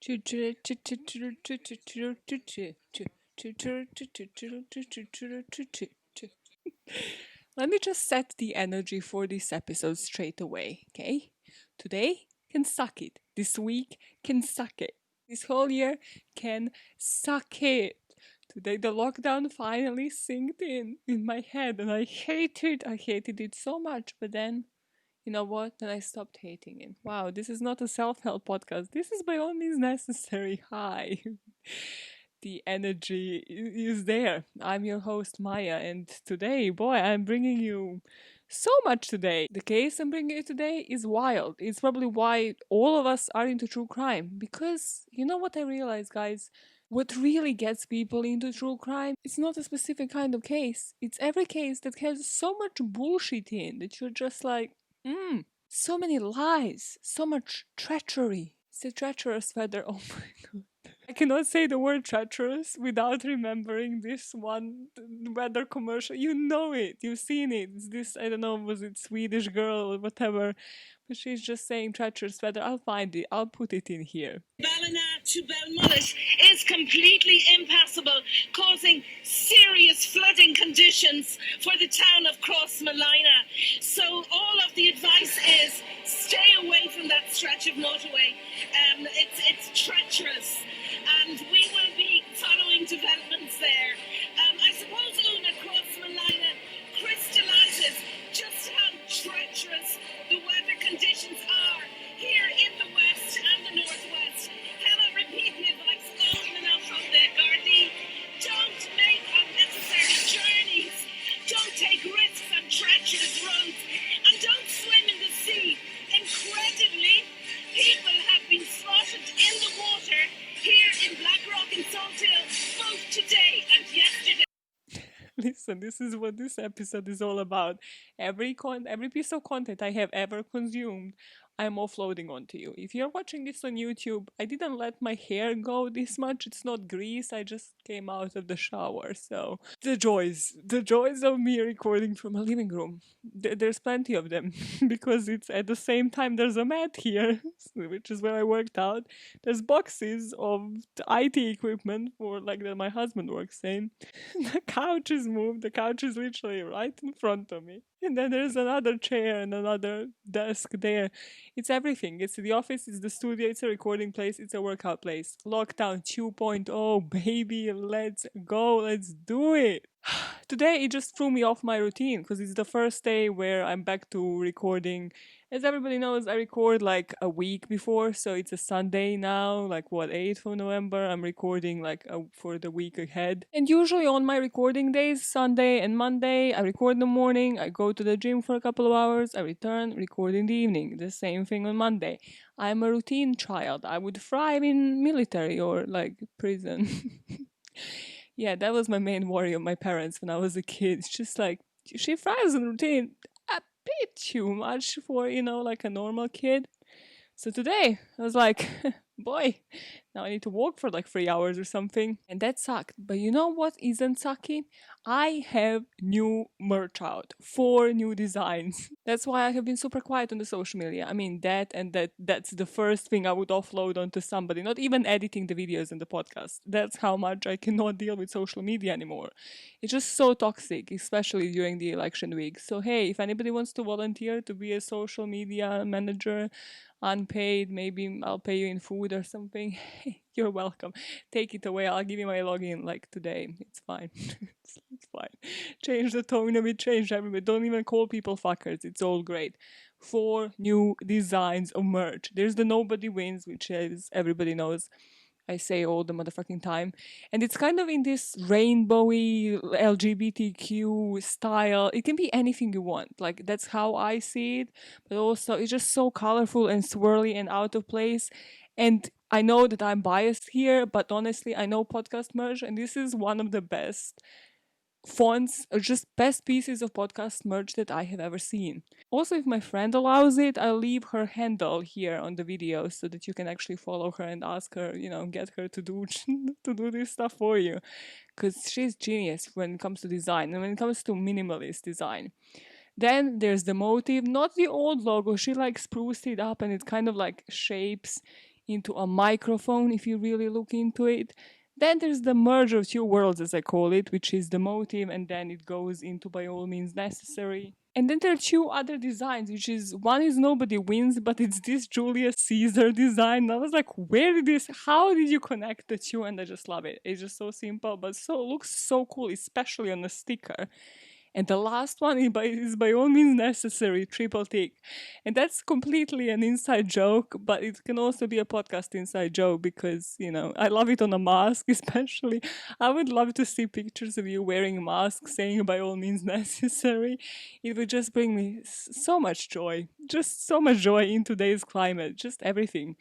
Let me just set the energy for this episode straight away, okay? Today can suck it. This week can suck it. This whole year can suck it. Today the lockdown finally sinked in my head and I hated it so much, but then you know what? Then I stopped hating it. Wow, this is not a self-help podcast. This is by all means necessary. Hi. The energy is there. I'm your host Maya, and today, boy, I'm bringing you so much today. The case I'm bringing you today is wild. It's probably why all of us are into true crime. Because you know what I realized, guys? What really gets people into true crime? It's not a specific kind of case. It's every case that has so much bullshit in that you're just like, so many lies, so much treachery. It's a treacherous weather. Oh my god. I cannot say the word treacherous without remembering this one weather commercial. You know it, you've seen it. It's this, I don't know, was it Swedish girl or whatever? But she's just saying treacherous weather. I'll find it, I'll put it in here. Ballina to Belmullet is completely impassable, causing serious flooding conditions for the town of Crossmolina. So all of the advice is stay away from that stretch of motorway. It's treacherous, and we will be following developments there. I suppose Una Crossmolina crystallises just how treacherous the weather conditions are here in the west and the northwest. Cannot repeat the advice often enough from the Gardaí. Don't make unnecessary journeys. Don't take risks on treacherous roads. And don't swim in the sea. Incredibly, people have been spotted in the water here in Blackrock and Salthill both today and yesterday. Listen, this is what this episode is all about. Every piece of content I have ever consumed, I'm offloading onto you. If you're watching this on YouTube, I didn't let my hair go this much. It's not grease. I just came out of the shower. So the joys of me recording from a living room. There's plenty of them because it's at the same time there's a mat here, which is where I worked out. There's boxes of IT equipment for like that my husband works in. The couch is moved. The couch is literally right in front of me. And then there's another chair and another desk there. It's everything. It's the office, it's the studio, it's a recording place, it's a workout place. Lockdown 2.0, baby, let's go, let's do it. Today it just threw me off my routine because it's the first day where I'm back to recording. As everybody knows, I record like a week before, so it's a Sunday now, like 8th of November. I'm recording like for the week ahead. And usually on my recording days, Sunday and Monday, I record in the morning, I go to the gym for a couple of hours, I return, record in the evening. The same thing on Monday. I'm a routine child. I would thrive in military or like prison. Yeah, that was my main worry of my parents when I was a kid. It's just like, she thrives in routine a bit too much for, like a normal kid. So today, I was like, boy, now I need to walk for like 3 hours or something. And that sucked. But you know what isn't sucking? I have new merch out. 4 new designs. That's why I have been super quiet on the social media. I mean, that's the first thing I would offload onto somebody. Not even editing the videos and the podcast. That's how much I cannot deal with social media anymore. It's just so toxic, especially during the election week. So hey, if anybody wants to volunteer to be a social media manager, unpaid, maybe I'll pay you in food or something, you're welcome. Take it away. I'll give you my login like today. It's fine. It's fine. Change the tone of it, change everything. Don't even call people fuckers. It's all great. 4 new designs of merch. There's the Nobody Wins, which is everybody knows. I say all the motherfucking time. And it's kind of in this rainbowy LGBTQ style. It can be anything you want. Like, that's how I see it. But also, it's just so colorful and swirly and out of place. And I know that I'm biased here, but honestly, I know podcast merch, and this is one of the best fonts or just best pieces of podcast merch that I have ever seen. Also, if my friend allows it, I'll leave her handle here on the video so that you can actually follow her and ask her, get her to do to do this stuff for you, because she's genius when it comes to design and when it comes to minimalist design. Then there's the motive, not the old logo. She like spruced it up and it kind of like shapes into a microphone if you really look into it. Then there's the merger of two worlds, as I call it, which is the motive, and then it goes into by all means necessary. And then there are two other designs, which is one is nobody wins, but it's this Julius Caesar design. And I was like, where did this? How did you connect the two? And I just love it. It's just so simple, but so looks so cool, especially on a sticker. And the last one is by all means necessary, triple tick. And that's completely an inside joke, but it can also be a podcast inside joke because, I love it on a mask, especially. I would love to see pictures of you wearing a mask saying by all means necessary. It would just bring me so much joy. Just so much joy in today's climate. Just everything.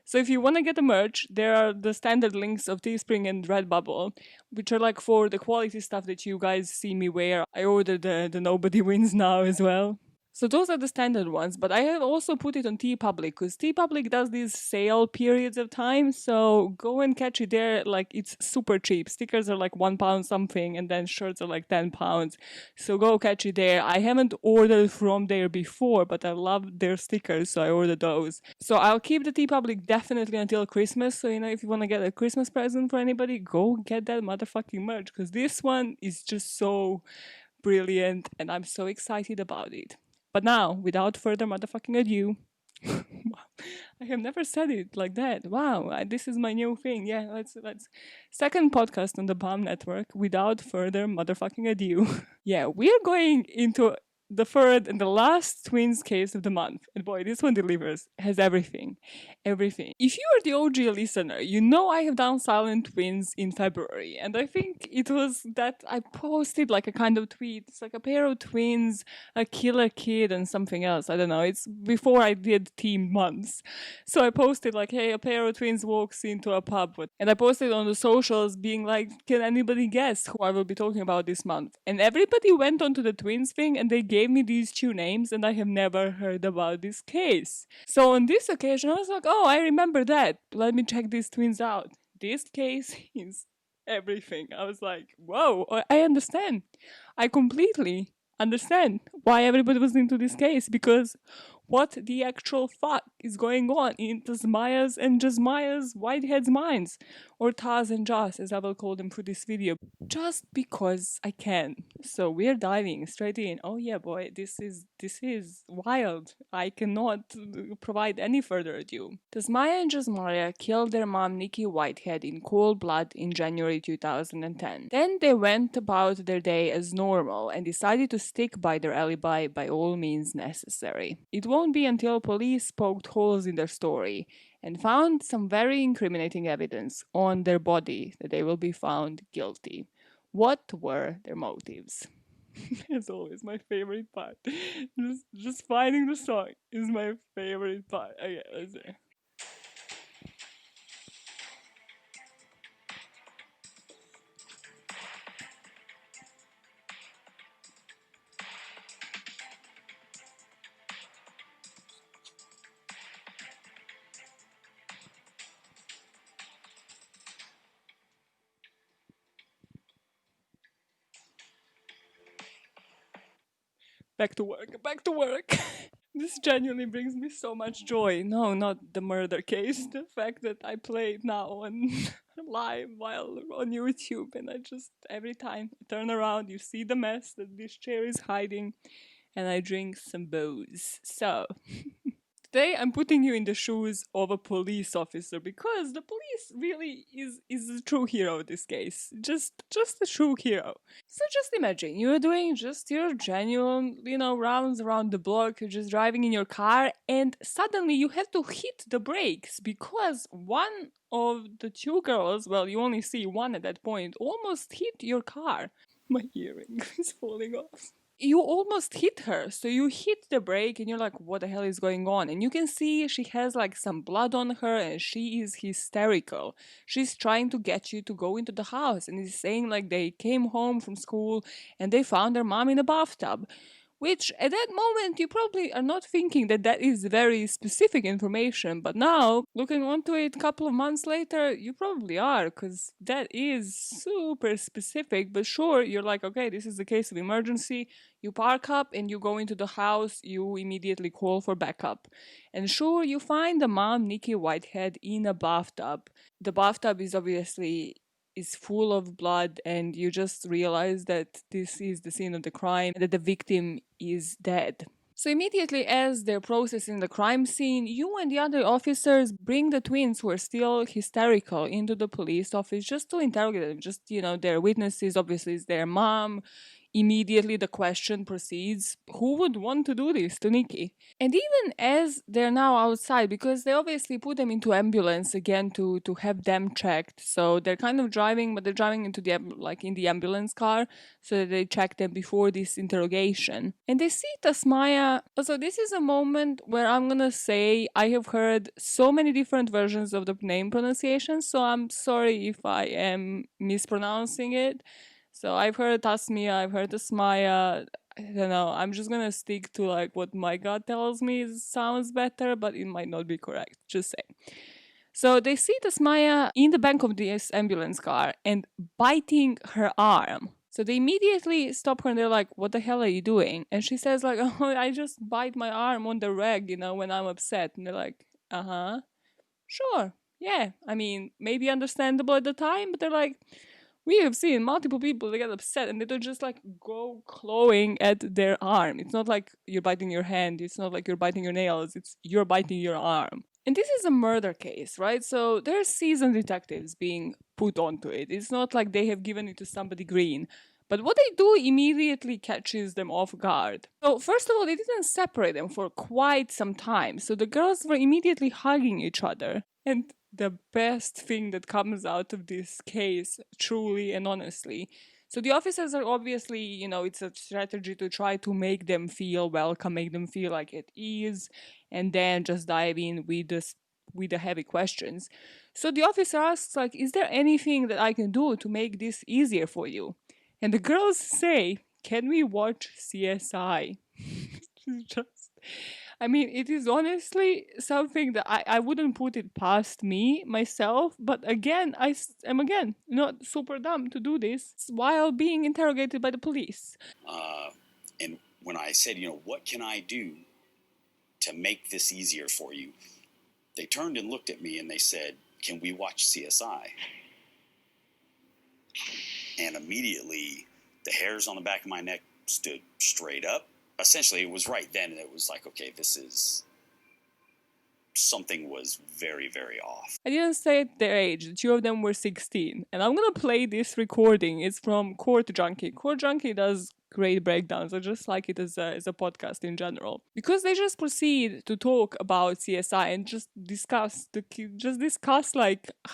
So if you want to get the merch, there are the standard links of Teespring and Redbubble, which are like for the quality stuff that you guys see me wear. I ordered the Nobody Wins now as well. So those are the standard ones, but I have also put it on TeePublic because TeePublic does these sale periods of time. So go and catch it there. Like it's super cheap. Stickers are like £1 something, and then shirts are like £10. So go catch it there. I haven't ordered from there before, but I love their stickers, so I ordered those. So I'll keep the TeePublic definitely until Christmas. So if you want to get a Christmas present for anybody, go get that motherfucking merch because this one is just so brilliant, and I'm so excited about it. But now, without further motherfucking ado, I have never said it like that. Wow, this is my new thing. Yeah, let's second podcast on the BAMN network without further motherfucking ado. Yeah, we're going into the third and the last twins case of the month. And boy, this one delivers. Has everything. Everything. If you are the OG listener, you know I have done Silent Twins in February. And I think it was that I posted like a kind of tweet. It's like a pair of twins, a killer kid, and something else. I don't know. It's before I did team months. So I posted like, hey, a pair of twins walks into a pub. And I posted on the socials being like, can anybody guess who I will be talking about this month? And everybody went onto the twins thing and they gave me these two names, and I have never heard about this case. So on this occasion, I was like, oh, I remember that. Let me check these twins out. This case is everything. I was like, whoa, I understand. I completely understand why everybody was into this case, because what the actual fuck is going on in Tasmiyah's and Jasmiyah's Whitehead's minds, or Tas and Jas, as I will call them for this video, just because I can. So we're diving straight in. Oh yeah, boy, this is wild. I cannot provide any further ado. Tasmiyah and Jasmiyah killed their mom Nikki Whitehead in cold blood in January 2010. Then they went about their day as normal and decided to stick by their alibi by all means necessary. It won't be until police poked holes in their story and found some very incriminating evidence on their body that they will be found guilty. What were their motives? As always, my favorite part. Just finding the song is my favorite part. Okay, let's see. Back to work, back to work. This genuinely brings me so much joy. No, not the murder case. The fact that I play it now on live while on YouTube, and I just every time I turn around, you see the mess that this chair is hiding, and I drink some booze. So today I'm putting you in the shoes of a police officer, because the police really is the true hero of this case. Just the true hero. So just imagine you're doing just your genuine, rounds around the block, you're just driving in your car, and suddenly you have to hit the brakes because one of the two girls, well, you only see one at that point, almost hit your car. My earring is falling off. You almost hit her, so you hit the brake and you're like, what the hell is going on? And you can see she has like some blood on her and she is hysterical. She's trying to get you to go into the house and is saying like they came home from school and they found their mom in a bathtub, Which at that moment you probably are not thinking that that is very specific information, but now looking onto it a couple of months later, you probably are, because that is super specific. But sure, you're like, okay, this is the case of emergency. You park up and you go into the house, you immediately call for backup. And sure, you find the mom, Nikki Whitehead, in a bathtub. The bathtub is obviously is full of blood, and you just realize that this is the scene of the crime, that the victim is dead. So immediately as they're processing the crime scene, you and the other officers bring the twins who are still hysterical into the police office just to interrogate them. Just, their witnesses, obviously it's their mom. Immediately the question proceeds, who would want to do this to Nikki? And even as they're now outside, because they obviously put them into ambulance again to have them checked. So they're kind of driving, but they're driving into the in the ambulance car, so that they check them before this interrogation. And they see Tasmiyah. So this is a moment where I'm gonna say I have heard so many different versions of the name pronunciation. So I'm sorry if I am mispronouncing it. So I've heard Tasmiyah, I've heard Tasmiyah. I don't know. I'm just gonna stick to what my gut tells me sounds better, but it might not be correct. Just say. So they see Tasmiyah in the back of this ambulance car and biting her arm. So they immediately stop her and they're like, "What the hell are you doing?" And she says "Oh, I just bite my arm on the reg, when I'm upset." And they're like, "Uh huh, sure, yeah. I mean, maybe understandable at the time, but they're like." We have seen multiple people that get upset and they don't just go clawing at their arm. It's not like you're biting your hand. It's not like you're biting your nails. It's you're biting your arm. And this is a murder case, right? So there's seasoned detectives being put onto it. It's not like they have given it to somebody green. But what they do immediately catches them off guard. So first of all, they didn't separate them for quite some time. So the girls were immediately hugging each other. And the best thing that comes out of this case, truly and honestly. So the officers are obviously, it's a strategy to try to make them feel welcome, make them feel like at ease, and then just dive in with the heavy questions. So the officer asks, is there anything that I can do to make this easier for you? And the girls say, can we watch CSI? Just I mean, it is honestly something that I wouldn't put it past me myself, but again, I am again not super dumb to do this while being interrogated by the police. And when I said, what can I do to make this easier for you? They turned and looked at me and they said, can we watch CSI? And immediately the hairs on the back of my neck stood straight up. Essentially, it was right then, and it was like, okay, something was very, very off. I didn't say their age. The two of them were 16. And I'm gonna play this recording. It's from Court Junkie. Court Junkie does great breakdowns. I just like it as a podcast in general. Because they just proceed to talk about CSI and just discuss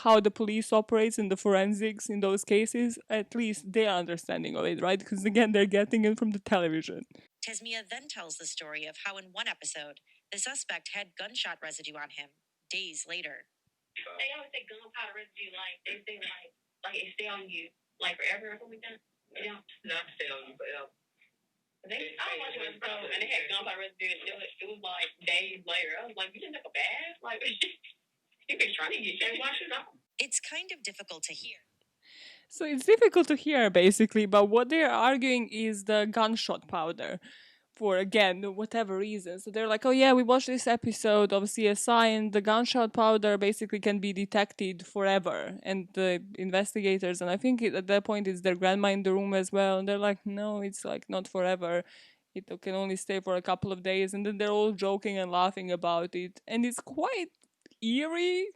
how the police operates in the forensics in those cases, at least their understanding of it, right? Because again, they're getting it from the television. Tasmiyah then tells the story of how in one episode, the suspect had gunshot residue on him days later. They always say gunpowder residue, they say it stay on you forever or something like that. Yeah. Not stay on you forever. I don't watch it episode and they had gunpowder residue. It was days later. I was like, you didn't take a bath? You've been trying to get you wash it off. It's kind of difficult to hear. So it's difficult to hear, basically, but what they're arguing is the gunshot powder for, again, whatever reason. So they're like, oh yeah, we watched this episode of CSI and the gunshot powder basically can be detected forever. And the investigators, and I think at that point it's their grandma in the room as well, and they're like, no, it's not forever. It can only stay for a couple of days. And then they're all joking and laughing about it. And it's quite eerie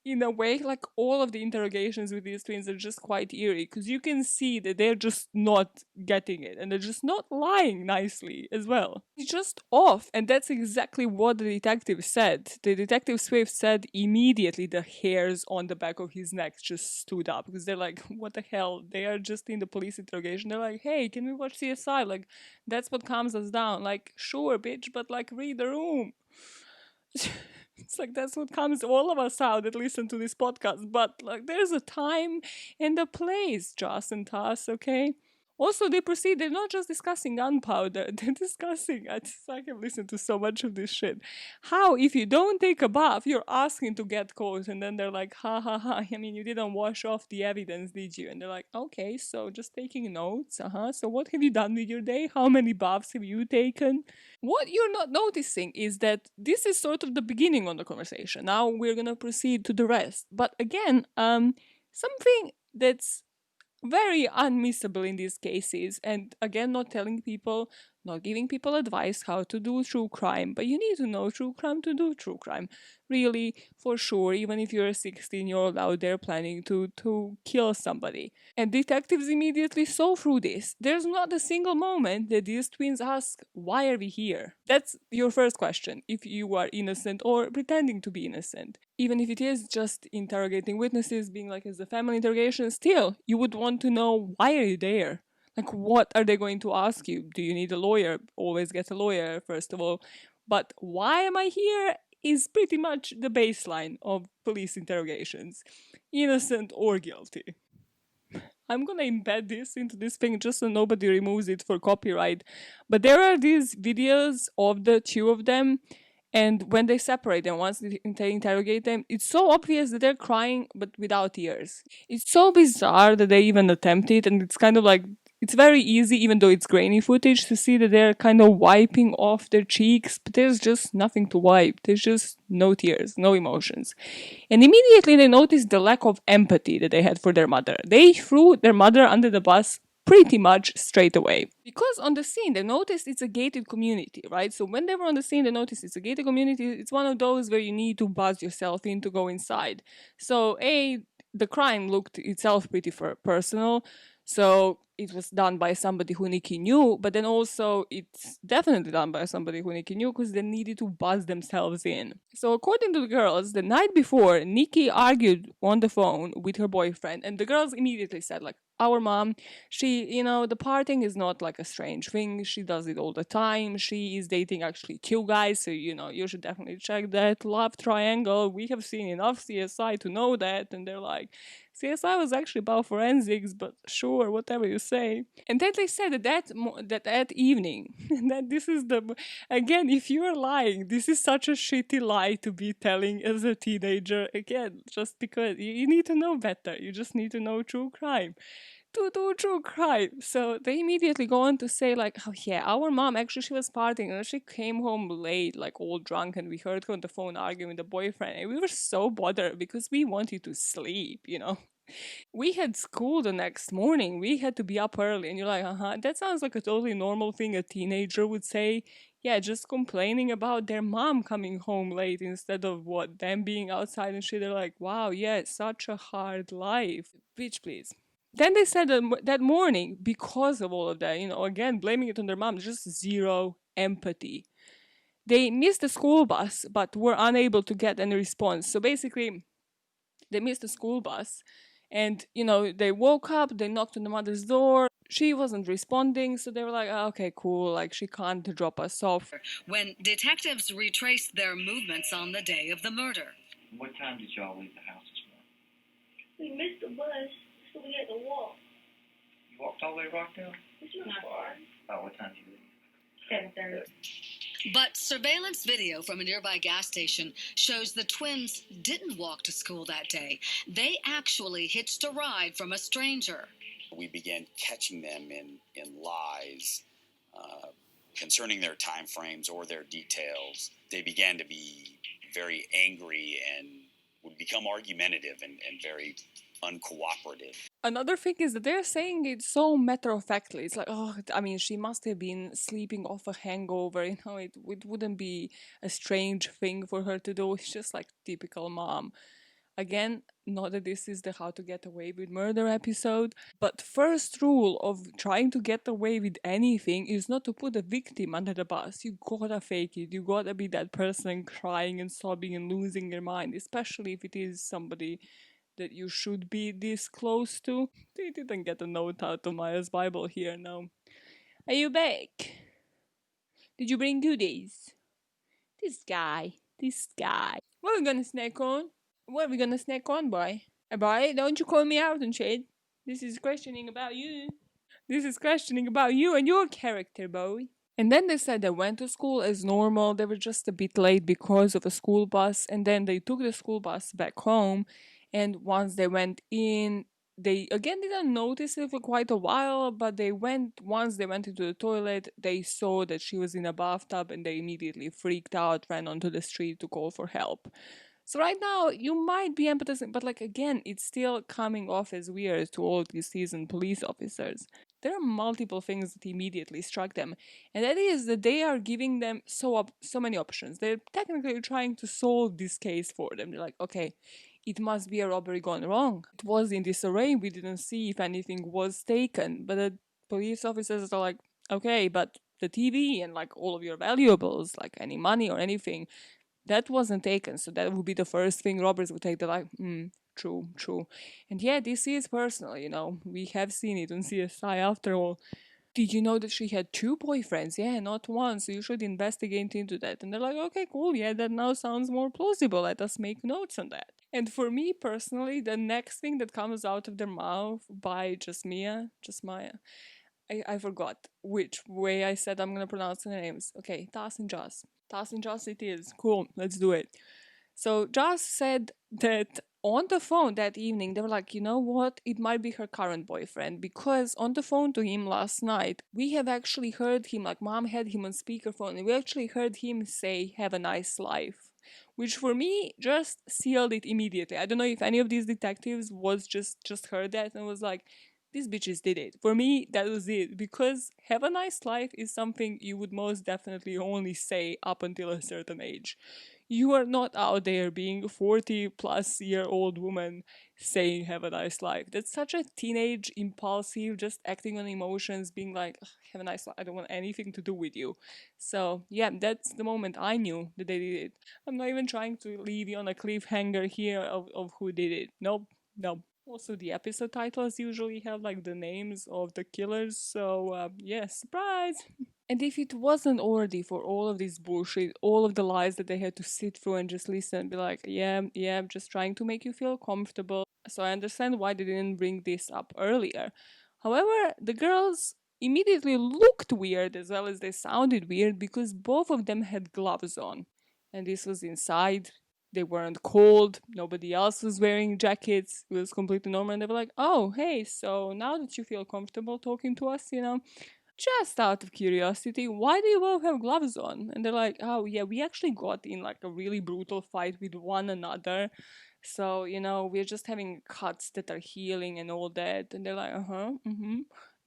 in a way. All of the interrogations with these twins are just quite eerie because you can see that they're just not getting it and they're just not lying nicely as well. It's just off, and that's exactly what the detective said. The detective Swift said immediately the hairs on the back of his neck just stood up because they're like, what the hell? They are just in the police interrogation. They're like, hey, can we watch CSI? That's what calms us down. Sure, bitch, but read the room. It's that's what comes all of us out that listen to this podcast. But there's a time and a place, Jas and Tas, okay? Also, they proceed, they're not just discussing gunpowder, they're discussing, I can listen to so much of this shit. How, if you don't take a bath, you're asking to get caught, and then they're like, ha ha ha, I mean, you didn't wash off the evidence, did you? And they're like, okay, so just taking notes, so what have you done with your day? How many baths have you taken? What you're not noticing is that this is sort of the beginning on the conversation. Now we're gonna proceed to the rest. But again, something that's very unmissable in these cases, and again, not telling people, not giving people advice how to do true crime, but you need to know true crime to do true crime, really, for sure, even if you're a 16-year-old out there planning to kill somebody. And detectives immediately saw through this. There's not a single moment that these twins ask, why are we here? That's your first question, if you are innocent or pretending to be innocent. Even if it is just interrogating witnesses, being like it's a family interrogation, still, you would want to know, why are you there? Like, what are they going to ask you? Do you need a lawyer? Always get a lawyer, first of all. But why am I here is pretty much the baseline of police interrogations, innocent or guilty. I'm gonna embed this into this thing just so nobody removes it for copyright. But there are these videos of the two of them, and when they separate them, once they interrogate them, it's so obvious that they're crying, but without tears. It's so bizarre that they even attempt it, and it's kind of like, it's very easy, even though it's grainy footage, to see that they're kind of wiping off their cheeks, but there's just nothing to wipe. There's just no tears, no emotions. And immediately they noticed the lack of empathy that they had for their mother. They threw their mother under the bus pretty much straight away. Because on the scene, they noticed it's a gated community, right? So when they were on the scene, they noticed it's a gated community. It's one of those where you need to buzz yourself in to go inside. So, the crime looked itself pretty personal. So it was done by somebody who Nikki knew, but then also it's definitely done by somebody who Nikki knew because they needed to buzz themselves in. So according to the girls, the night before, Nikki argued on the phone with her boyfriend, and the girls immediately said, like, our mom, she, the partying is not like a strange thing. She does it all the time. She is dating actually two guys, so, you should definitely check that love triangle. We have seen enough CSI to know that. And they're like, CSI was actually about forensics, but sure, whatever you say. And then they said that evening, that this is again, if you are lying, this is such a shitty lie to be telling as a teenager. Again, just because you need to know better. You just need to know true crime. To do true crime. So they immediately go on to say, like, oh yeah, our mom actually, she was partying and she came home late, like all drunk, and we heard her on the phone arguing with the boyfriend, and we were so bothered because we wanted to sleep. We had school the next morning. We had to be up early. And you're like, that sounds like a totally normal thing a teenager would say. Yeah, just complaining about their mom coming home late instead of them being outside and shit. They're like, wow, yeah, it's such a hard life. Bitch, please. Then they said that morning, because of all of that, again, blaming it on their mom, just zero empathy. They missed the school bus, but were unable to get any response. So basically, they missed the school bus. And, they woke up, they knocked on the mother's door. She wasn't responding, so they were like, oh, okay, cool, like, she can't drop us off. When detectives retraced their movements on the day of the murder. What time did y'all leave the house this morning? We missed the bus, so we had to walk. You walked all the way to Rockdale? It's not far. Oh, what time did you leave? 7:30. But surveillance video from a nearby gas station shows the twins didn't walk to school that day. They actually hitched a ride from a stranger. We began catching them in lies concerning their time frames or their details. They began to be very angry and would become argumentative and very uncooperative. Another thing is that they're saying it so matter-of-factly. It's like, oh, I mean, she must have been sleeping off a hangover. It wouldn't be a strange thing for her to do. It's just like typical mom. Again, not that this is the how to get away with murder episode, but first rule of trying to get away with anything is not to put the victim under the bus. You gotta fake it. You gotta be that person crying and sobbing and losing your mind, especially if it is somebody that you should be this close to. They didn't get a note out of Maya's Bible here now. Are you back? Did you bring goodies? This guy. What are we gonna snack on? What are we gonna snack on, boy? Boy, don't you call me out and shit. This is questioning about you. This is questioning about you and your character, boy. And then they said they went to school as normal. They were just a bit late because of a school bus. And then they took the school bus back home. And once they went in, they again didn't notice it for quite a while. But once they went into the toilet, they saw that she was in a bathtub and they immediately freaked out, ran onto the street to call for help. So right now, you might be empathizing, but like again, it's still coming off as weird to all these seasoned police officers. There are multiple things that immediately struck them, and that is that they are giving them so many options. They're technically trying to solve this case for them. They're like, okay, it must be a robbery gone wrong. It was in disarray. We didn't see if anything was taken, but the police officers are like, okay, but the TV and like all of your valuables, like any money or anything, that wasn't taken, so that would be the first thing robbers would take. They're like, true, true. And yeah, this is personal, we have seen it on CSI after all. Did you know that she had two boyfriends? Yeah, not one, so you should investigate into that. And they're like, okay, cool, yeah, that now sounds more plausible. Let us make notes on that. And for me personally, the next thing that comes out of their mouth by Jasmiyah, I forgot which way I said I'm gonna pronounce the names. Okay, Tas and Jas. Tas and Jas it is. Cool, let's do it. So Jas said that on the phone that evening, they were like, you know what? It might be her current boyfriend because on the phone to him last night, we have actually heard him, like mom had him on speakerphone, and we actually heard him say, have a nice life. Which for me just sealed it immediately. I don't know if any of these detectives was just heard that and was like, these bitches did it. For me, that was it. Because have a nice life is something you would most definitely only say up until a certain age. You are not out there being a 40-plus-year-old woman saying have a nice life. That's such a teenage, impulsive, just acting on emotions, being like, have a nice life, I don't want anything to do with you. So, yeah, that's the moment I knew that they did it. I'm not even trying to leave you on a cliffhanger here of who did it. Nope, nope. Also, the episode titles usually have like the names of the killers, so yeah, surprise! And if it wasn't already for all of this bullshit, all of the lies that they had to sit through and just listen and be like, yeah, yeah, I'm just trying to make you feel comfortable. So I understand why they didn't bring this up earlier. However, the girls immediately looked weird as well as they sounded weird because both of them had gloves on. And this was inside. They weren't cold. Nobody else was wearing jackets. It was completely normal. And they were like, oh, hey, so now that you feel comfortable talking to us, just out of curiosity, why do you both have gloves on? And they're like, oh, yeah, we actually got in like a really brutal fight with one another. So, we're just having cuts that are healing and all that. And they're like,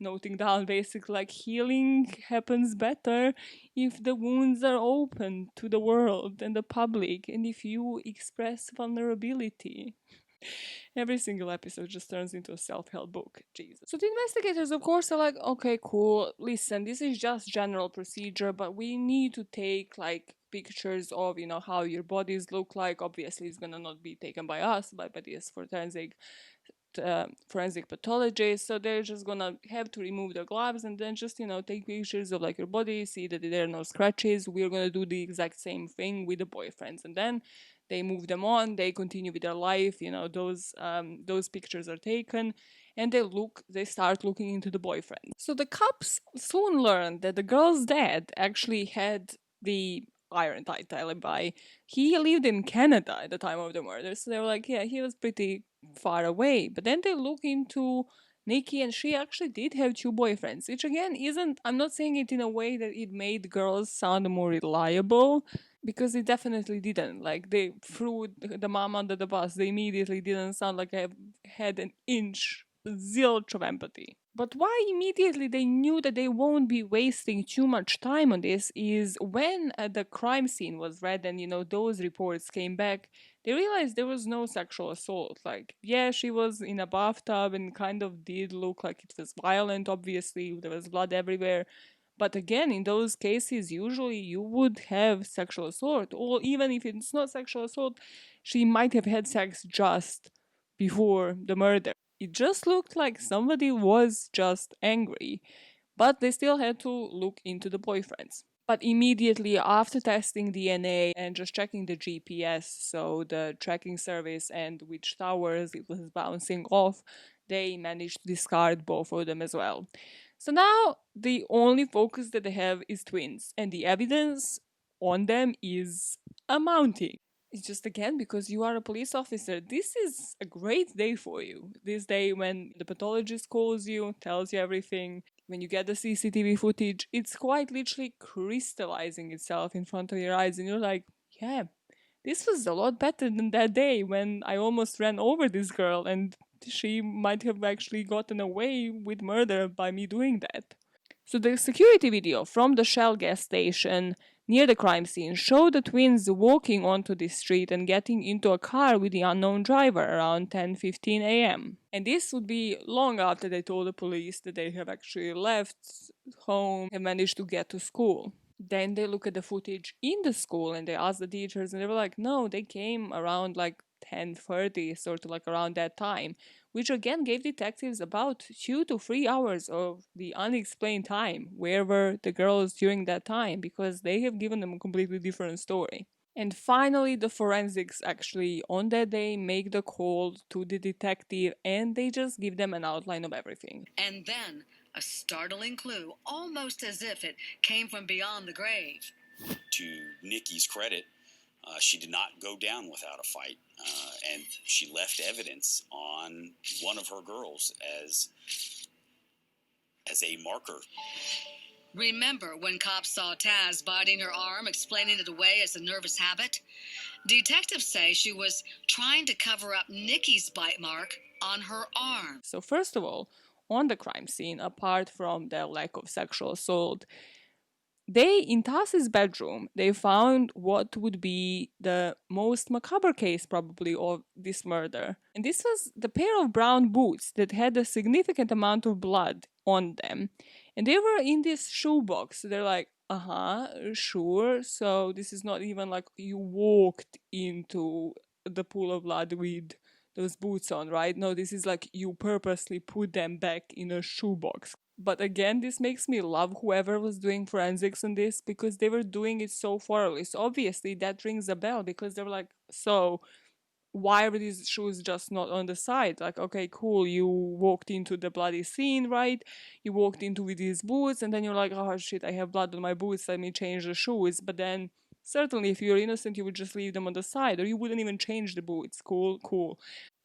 noting down basically like healing happens better if the wounds are open to the world and the public and if you express vulnerability. Every single episode just turns into a self-help book. Jesus. So the investigators, of course, are like, okay, cool. Listen, this is just general procedure, but we need to take like pictures of, how your bodies look like. Obviously, it's gonna not be taken by us, but by this forensic pathologist, so they're just gonna have to remove their gloves and then just take pictures of like your body, see that there are no scratches. We're gonna do the exact same thing with the boyfriends, and then they move them on, they continue with their life. Those pictures are taken and they start looking into the boyfriend. So the cops soon learned that the girl's dad actually had the iron tight alibi. He lived in Canada at the time of the murder, so they were like, yeah, he was pretty far away. But then they look into Nikki, and she actually did have two boyfriends, which again isn't, I'm not saying it in a way that it made girls sound more reliable, because it definitely didn't. Like, they threw the mom under the bus. They immediately didn't sound like I had an inch, zilch of empathy. But why immediately they knew that they won't be wasting too much time on this is when the crime scene was read and, those reports came back, they realized there was no sexual assault. Like, yeah, she was in a bathtub and kind of did look like it was violent, obviously. There was blood everywhere. But again, in those cases, usually you would have sexual assault. Or even if it's not sexual assault, she might have had sex just before the murder. It just looked like somebody was just angry. But they still had to look into the boyfriends. But immediately after testing DNA and just checking the GPS, so the tracking service and which towers it was bouncing off, they managed to discard both of them as well. So now the only focus that they have is twins, and the evidence on them is amounting. It's just again because you are a police officer. This is a great day for you. This day when the pathologist calls you, tells you everything, when you get the CCTV footage, it's quite literally crystallizing itself in front of your eyes, and you're like, yeah, this was a lot better than that day when I almost ran over this girl and she might have actually gotten away with murder by me doing that. So the security video from the Shell gas station near the crime scene showed the twins walking onto the street and getting into a car with the unknown driver around 10:15 a.m. And this would be long after they told the police that they have actually left home and managed to get to school. Then they look at the footage in the school and they ask the teachers and they were like, no, they came around like 10:30, sort of like around that time, which again gave detectives about 2 to 3 hours of the unexplained time. Where were the girls during that time? Because they have given them a completely different story. And finally, the forensics actually on that day make the call to the detective and they just give them an outline of everything. And then a startling clue, almost as if it came from beyond the grave. To Nikki's credit, she did not go down without a fight, and she left evidence on one of her girls as a marker. Remember when cops saw Taz biting her arm, explaining it away as a nervous habit? Detectives say she was trying to cover up Nikki's bite mark on her arm. So first of all, on the crime scene, apart from the lack of sexual assault, in Tas's bedroom, they found what would be the most macabre case probably of this murder. And this was the pair of brown boots that had a significant amount of blood on them. And they were in this shoebox. So they're like, sure. So this is not even like you walked into the pool of blood with those boots on, right? No, this is like you purposely put them back in a shoebox. But again, this makes me love whoever was doing forensics on this because they were doing it so thoroughly. So obviously that rings a bell because they were like, so why are these shoes just not on the side? Like, okay, cool, you walked into the bloody scene, right? You walked into with these boots and then you're like, oh shit, I have blood on my boots, let me change the shoes. But then certainly if you're innocent, you would just leave them on the side or you wouldn't even change the boots. Cool.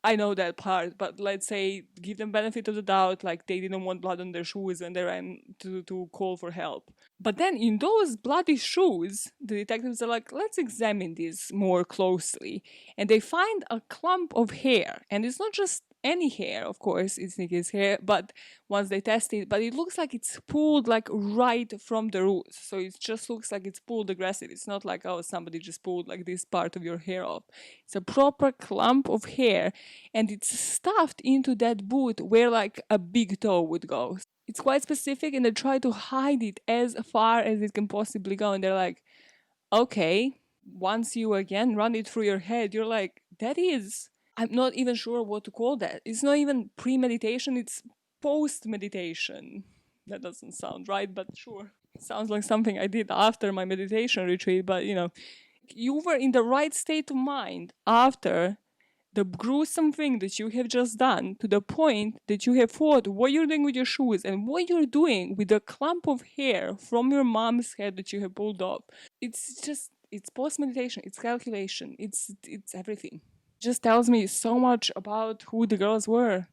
I know that part, but let's say give them benefit of the doubt, like they didn't want blood on their shoes and they ran to call for help. But then in those bloody shoes, the detectives are like, let's examine these more closely. And they find a clump of hair. And it's not just any hair, of course, it's Nikki's hair, but once they test it, but it looks like it's pulled like right from the roots. So it just looks like it's pulled aggressive. It's not like, oh, somebody just pulled like this part of your hair off. It's a proper clump of hair and it's stuffed into that boot where like a big toe would go. It's quite specific and they try to hide it as far as it can possibly go. And they're like, okay, once you again run it through your head, you're like, that is, I'm not even sure what to call that. It's not even premeditation, it's post meditation. That doesn't sound right, but sure. It sounds like something I did after my meditation retreat, but you were in the right state of mind after the gruesome thing that you have just done to the point that you have thought what you're doing with your shoes and what you're doing with the clump of hair from your mom's head that you have pulled off. It's post meditation, it's calculation, it's everything. It just tells me so much about who the girls were.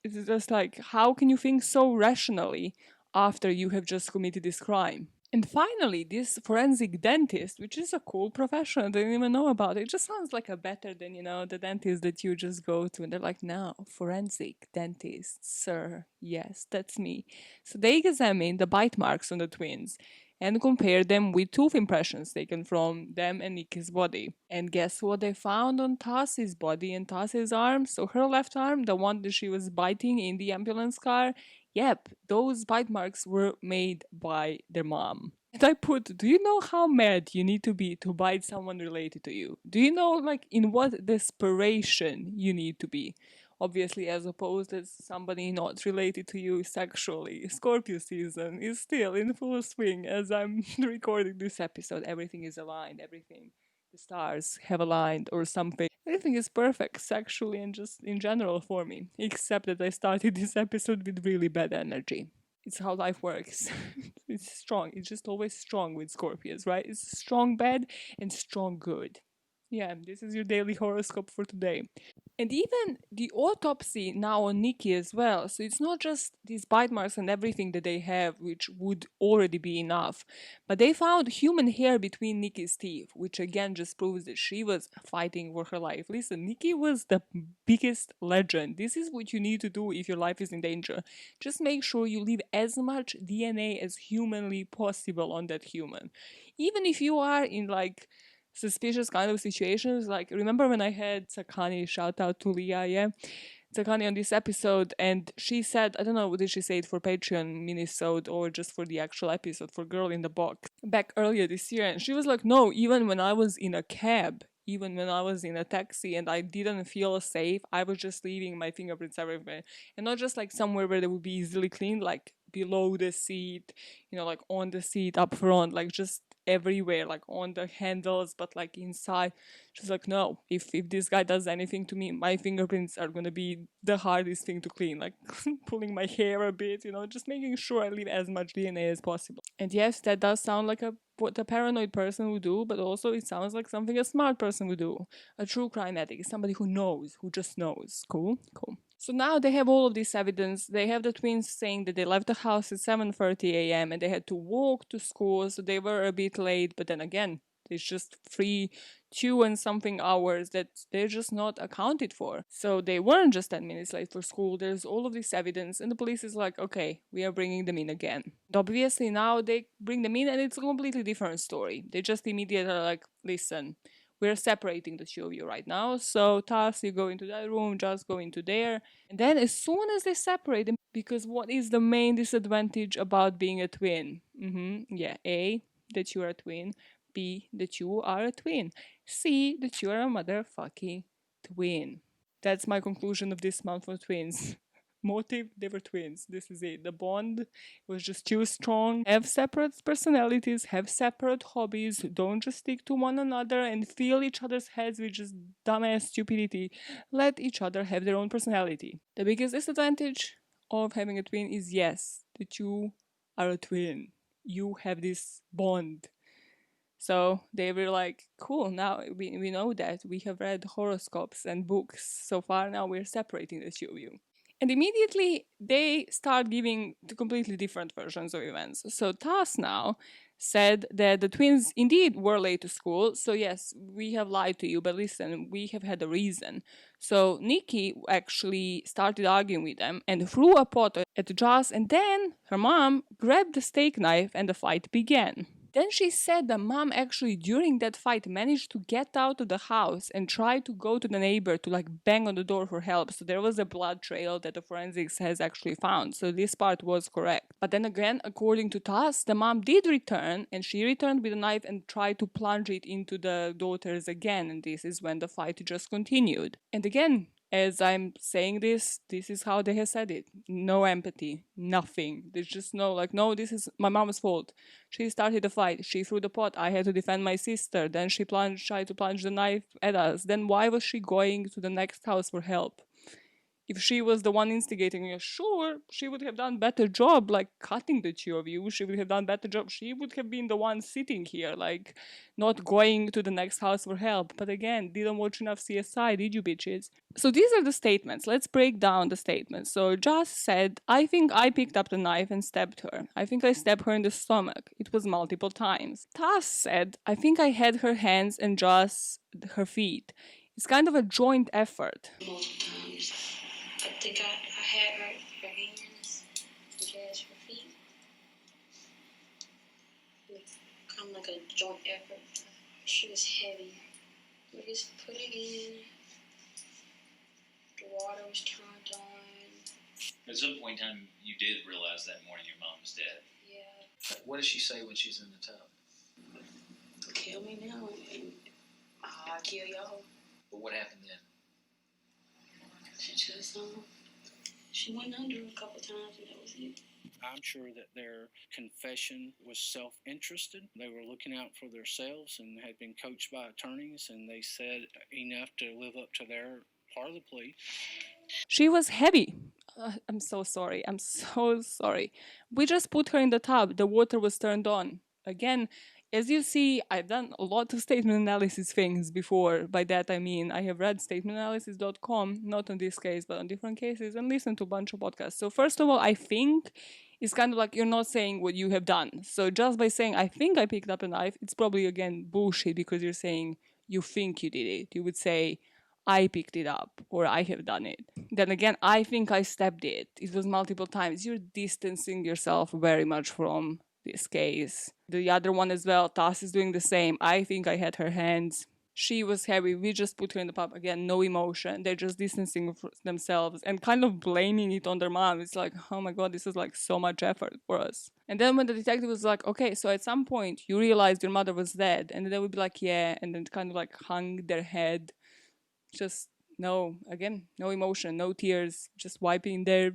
It's just like, how can you think so rationally after you have just committed this crime? And finally, this forensic dentist, which is a cool profession, I didn't even know about it. It just sounds like a better than, the dentist that you just go to. And they're like, no, forensic dentist, sir. Yes, that's me. So they examined the bite marks on the twins and compared them with tooth impressions taken from them and Nikki's body. And guess what they found on Tas's body and Tas's arm? So her left arm, the one that she was biting in the ambulance car, yep, those bite marks were made by their mom. And I put, do you know how mad you need to be to bite someone related to you? Do you know, like, in what desperation you need to be? Obviously, as opposed as somebody not related to you sexually. Scorpio season is still in full swing as I'm recording this episode. Everything is aligned, everything. The stars have aligned or something. Everything is perfect sexually and just in general for me. Except that I started this episode with really bad energy. It's how life works. It's strong. It's just always strong with Scorpios, right? It's strong bad and strong good. Yeah, this is your daily horoscope for today. And even the autopsy now on Nikki as well. So it's not just these bite marks and everything that they have, which would already be enough, but they found human hair between Nikki's teeth, which again just proves that she was fighting for her life. Listen, Nikki was the biggest legend. This is what you need to do if your life is in danger. Just make sure you leave as much DNA as humanly possible on that human. Even if you are in like suspicious kind of situations. Like, remember when I had Sakani, shout out to Leah, yeah? Sakani on this episode, and she said, I don't know, did she say it for Patreon minisode or just for the actual episode for Girl in the Box back earlier this year, and she was like, no, even when I was in a cab, even when I was in a taxi and I didn't feel safe, I was just leaving my fingerprints everywhere. And not just like somewhere where they would be easily cleaned, like below the seat, you know, like on the seat up front, like just everywhere, like on the handles, but like inside. She's like, no, if this guy does anything to me, my fingerprints are gonna be the hardest thing to clean, like pulling my hair a bit, you know, just making sure I leave as much DNA as possible. And yes, that does sound like what a paranoid person would do, but also it sounds like something a smart person would do. A true crime addict, somebody who knows, who just knows. Cool, cool. So now they have all of this evidence. They have the twins saying that they left the house at 7:30 a.m. and they had to walk to school, so they were a bit late. But then again, it's just 2 and something hours that they're just not accounted for. So they weren't just 10 minutes late for school. There's all of this evidence, and the police is like, okay, we are bringing them in again. And obviously now they bring them in, and it's a completely different story. They just immediately are like, listen, we're separating the two of you right now. So Tas, you go into that room, just go into there. And then as soon as they separate them, because what is the main disadvantage about being a twin? Yeah, A, that you are a twin. B, that you are a twin. C, that you are a motherfucking twin. That's my conclusion of this month for twins. Motive, they were twins. This is it. The bond was just too strong. Have separate personalities, have separate hobbies. Don't just stick to one another and fill each other's heads with just dumbass stupidity. Let each other have their own personality. The biggest disadvantage of having a twin is yes, that you are a twin. You have this bond. So they were like, cool, now we know that. We have read horoscopes and books. So far now we're separating the two of you. And immediately they start giving two completely different versions of events. So Tas now said that the twins indeed were late to school. So yes, we have lied to you, but listen, we have had a reason. So Nikki actually started arguing with them and threw a pot at Jas, and then her mom grabbed the steak knife and the fight began. Then she said the mom actually during that fight managed to get out of the house and try to go to the neighbor to like bang on the door for help. So there was a blood trail that the forensics has actually found. So this part was correct. But then again, according to Tas, the mom did return and she returned with a knife and tried to plunge it into the daughters again. And this is when the fight just continued. And again, as I'm saying this is how they have said it. No empathy, nothing. There's just no, like, no, this is my mom's fault. She started the fight. She threw the pot. I had to defend my sister. Then she tried to plunge the knife at us. Then why was she going to the next house for help? If she was the one instigating it, sure, she would have done better job, like cutting the two of you. She would have done better job. She would have been the one sitting here, like not going to the next house for help. But again, didn't watch enough CSI, did you bitches? So these are the statements. Let's break down the statements. So Jas said, I think I picked up the knife and stabbed her. I think I stabbed her in the stomach. It was multiple times. Tas said, I think I had her hands and Jas her feet. It's kind of a joint effort. I think I had her hands, Jas her feet. Kind of like a joint effort. She was heavy. We just put it in. The water was turned on. At some point in time, you did realize that morning your mom was dead. Yeah. What does she say when she's in the tub? Kill me now and I'll kill y'all. But what happened then? She just, she went under a couple times and that was it. I'm sure that their confession was self-interested. They were looking out for themselves and had been coached by attorneys, and they said enough to live up to their part of the plea. She was heavy. I'm so sorry. I'm so sorry. We just put her in the tub. The water was turned on. Again, as you see, I've done a lot of statement analysis things before. By that I mean I have read statementanalysis.com, not on this case, but on different cases, and listened to a bunch of podcasts. So first of all, I think it's kind of like you're not saying what you have done. So just by saying, I think I picked up a knife, it's probably, again, bullshit because you're saying you think you did it. You would say, I picked it up or I have done it. Then again, I think I stabbed it. It was multiple times. You're distancing yourself very much from this case. The other one as well, Tas is doing the same. I think I had her hands. She was heavy. We just put her in the pub. Again, no emotion. They're just distancing themselves and kind of blaming it on their mom. It's like, oh my God, this is like so much effort for us. And then when the detective was like, okay, so at some point you realized your mother was dead. And then they would be like, yeah. And then kind of like hung their head. Just no, again, no emotion, no tears, just wiping their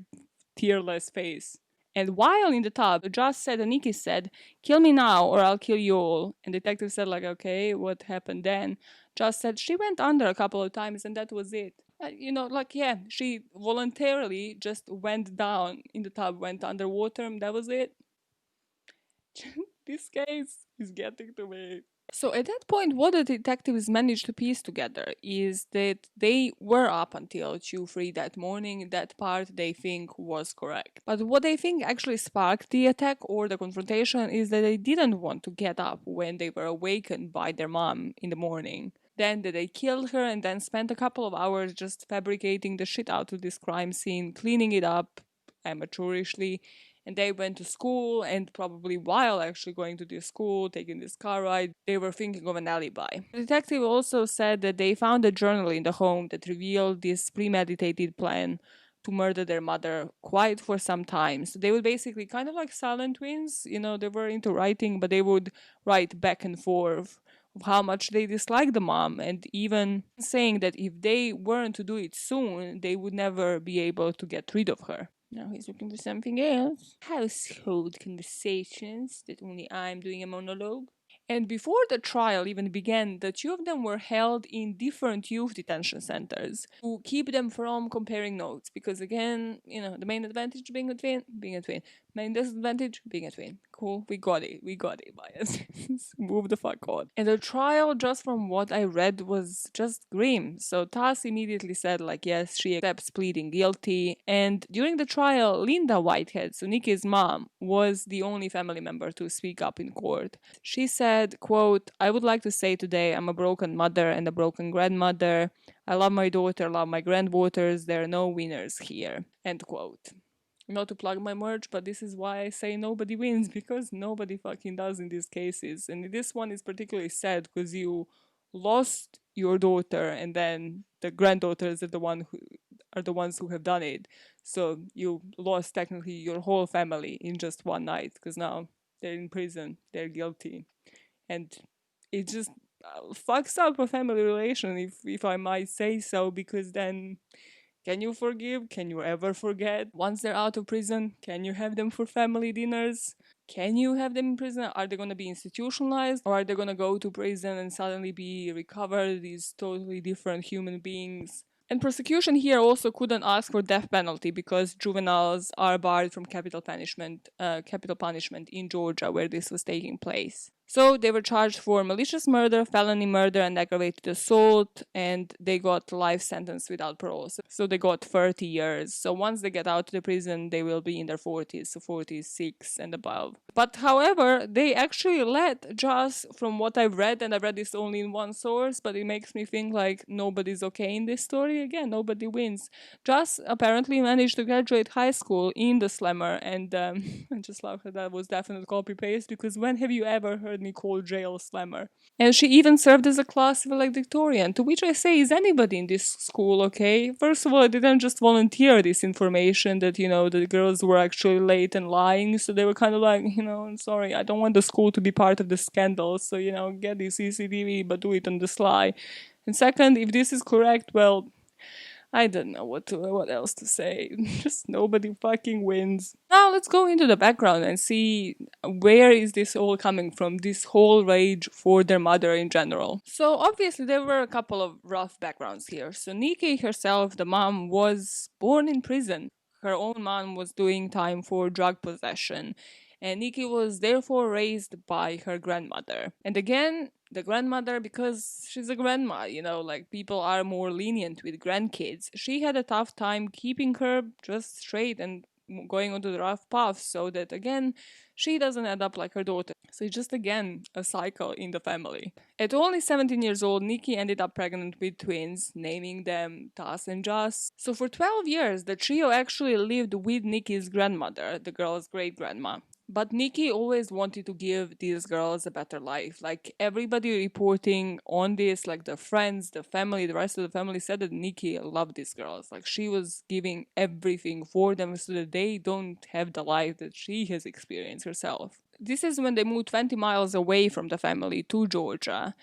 tearless face. And while in the tub, Josh said and Nikki said, kill me now or I'll kill you all. And detective said like, okay, what happened then? Josh said she went under a couple of times and that was it. Like, yeah, she voluntarily just went down in the tub, went underwater, and that was it. This case is getting to me. So at that point, what the detectives managed to piece together is that they were up until 2-3 that morning. That part they think was correct. But what they think actually sparked the attack or the confrontation is that they didn't want to get up when they were awakened by their mom in the morning. Then they killed her and then spent a couple of hours just fabricating the shit out of this crime scene, cleaning it up amateurishly. And they went to school, and probably while actually going to this school, taking this car ride, they were thinking of an alibi. The detective also said that they found a journal in the home that revealed this premeditated plan to murder their mother quite for some time. So they would basically kind of like silent twins, they were into writing, but they would write back and forth of how much they disliked the mom, and even saying that if they weren't to do it soon, they would never be able to get rid of her. Now he's looking for something else. Household conversations that only I'm doing a monologue. And before the trial even began, the two of them were held in different youth detention centers to keep them from comparing notes. Because again, the main advantage of being a twin. Main disadvantage, being a twin. Cool, we got it, bias. Move the fuck on. And the trial, just from what I read, was just grim. So Tas immediately said, yes, she accepts pleading guilty. And during the trial, Linda Whitehead, so Nikki's mom, was the only family member to speak up in court. She said, quote, I would like to say today I'm a broken mother and a broken grandmother. I love my daughter, love my granddaughters. There are no winners here. End quote. Not to plug my merch, but this is why I say nobody wins, because nobody fucking does in these cases. And this one is particularly sad because you lost your daughter and then the granddaughters are the ones who have done it. So you lost technically your whole family in just one night because now they're in prison, they're guilty. And it just fucks up a family relation, if I might say so, because then can you forgive? Can you ever forget? Once they're out of prison, can you have them for family dinners? Can you have them in prison? Are they going to be institutionalized? Or are they going to go to prison and suddenly be recovered, these totally different human beings? And prosecution here also couldn't ask for death penalty because juveniles are barred from capital punishment in Georgia, where this was taking place. So they were charged for malicious murder, felony murder, and aggravated assault, and they got life sentence without parole. So they got 30 years. So once they get out of the prison, they will be in their 40s, so 46 and above. But however, they actually let Jas, from what I've read, and I've read this only in one source, but it makes me think like nobody's okay in this story. Again, nobody wins. Jas apparently managed to graduate high school in the slammer, and I just love her. That was definitely copy-paste, because when have you ever heard me call jail slammer? And she even served as a class valedictorian, to which I say, is anybody in this school okay? First of all, I didn't just volunteer this information that, the girls were actually late and lying, so they were kind of like, I'm sorry, I don't want the school to be part of the scandal, so, get the CCTV, but do it on the sly. And second, if this is correct, well, I don't know what else to say. Just nobody fucking wins. Now let's go into the background and see where is this all coming from, this whole rage for their mother in general. So obviously there were a couple of rough backgrounds here. So Nikki herself, the mom, was born in prison. her own mom was doing time for drug possession, and Nikki was therefore raised by her grandmother. And again, the grandmother, because she's a grandma, you know, like people are more lenient with grandkids, she had a tough time keeping her just straight and going onto the rough path so that again she doesn't end up like her daughter. So it's just again a cycle in the family. At only 17 years old, Nikki ended up pregnant with twins, naming them Tas and Jas. So for 12 years, the trio actually lived with Nikki's grandmother, the girl's great grandma. But Nikki always wanted to give these girls a better life. Like everybody reporting on this, like the friends, the family, the rest of the family said that Nikki loved these girls. Like she was giving everything for them so that they don't have the life that she has experienced herself. This is when they moved 20 miles away from the family to Georgia.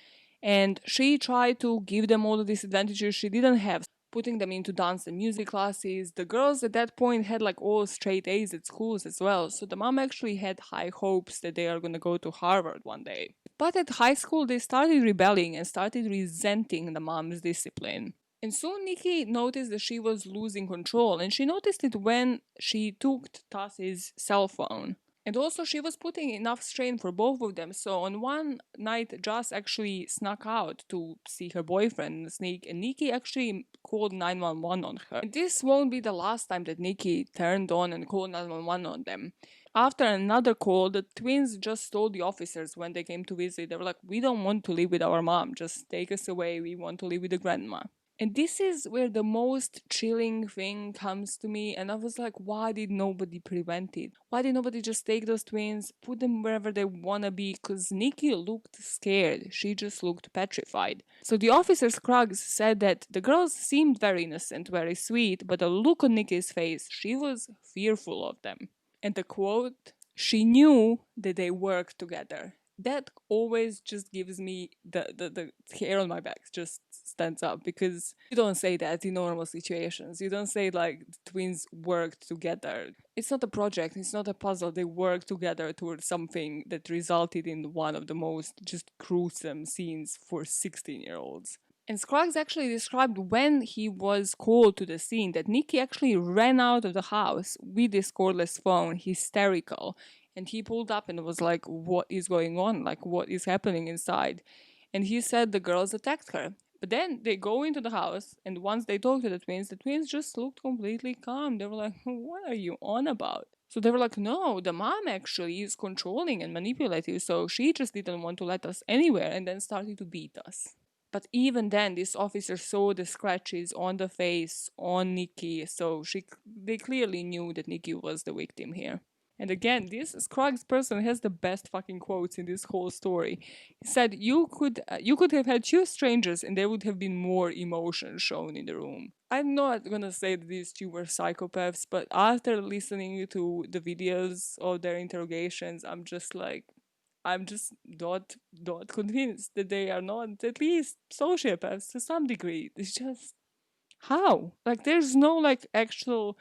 And she tried to give them all the disadvantages she didn't have, putting them into dance and music classes. The girls at that point had like all straight A's at schools as well, so the mom actually had high hopes that they are going to go to Harvard one day. But at high school, they started rebelling and started resenting the mom's discipline. And soon Nikki noticed that she was losing control, and she noticed it when she took Tas's cell phone. And also, she was putting enough strain for both of them. So on one night, Jas actually snuck out to see her boyfriend in a sneak, and Nikki actually called 911 on her. And this won't be the last time that Nikki turned on and called 911 on them. After another call, the twins just told the officers when they came to visit, they were like, "We don't want to live with our mom. Just take us away. We want to live with the grandma." And this is where the most chilling thing comes to me, and I was like, why did nobody prevent it? Why did nobody just take those twins, put them wherever they wanna be? Because Nikki looked scared. She just looked petrified. So the officer Scruggs said that the girls seemed very innocent, very sweet, but the look on Nikki's face, she was fearful of them. And the quote, "She knew that they worked together." That always just gives me the hair on my back just stands up, because you don't say that in normal situations. You don't say like twins worked together. It's not a project, it's not a puzzle. They work together towards something that resulted in one of the most just gruesome scenes for 16-year-olds. And Scruggs actually described when he was called to the scene that Nikki actually ran out of the house with this cordless phone, hysterical. And he pulled up and was like, what is going on? Like, what is happening inside? And he said the girls attacked her. But then they go into the house, and once they talk to the twins just looked completely calm. They were like, what are you on about? So they were like, no, the mom actually is controlling and manipulative, so she just didn't want to let us anywhere and then started to beat us. But even then, this officer saw the scratches on the face on Nikki, so they clearly knew that Nikki was the victim here. And again, this Scruggs person has the best fucking quotes in this whole story. He said, you could have had two strangers and there would have been more emotion shown in the room." I'm not gonna say that these two were psychopaths, but after listening to the videos of their interrogations, I'm just not convinced that they are not at least sociopaths to some degree. It's just, how? Like, there's no like actual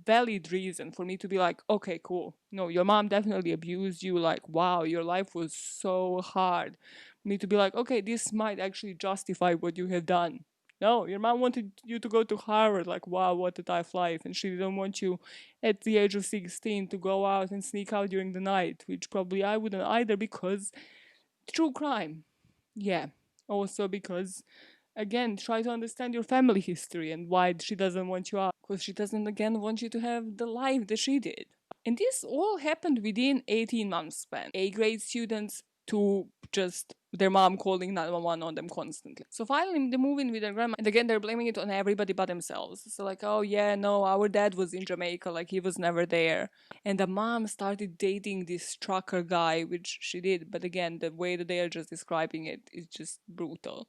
valid reason for me to be like, okay, cool. No, your mom definitely abused you. Like, wow, your life was so hard. Me to be like, okay, this might actually justify what you have done. No, your mom wanted you to go to Harvard. Like, wow, what a tough life. And she didn't want you at the age of 16 to go out and sneak out during the night, which probably I wouldn't either, because true crime. Yeah. Also because, again, try to understand your family history and why she doesn't want you out. Because she doesn't, again, want you to have the life that she did. And this all happened within 18 months span. A-grade students to just their mom calling 911 on them constantly. So finally they move in with their grandma, and again they're blaming it on everybody but themselves. So like, oh yeah, no, our dad was in Jamaica, like he was never there. And the mom started dating this trucker guy, which she did, but again, the way that they are just describing it is just brutal.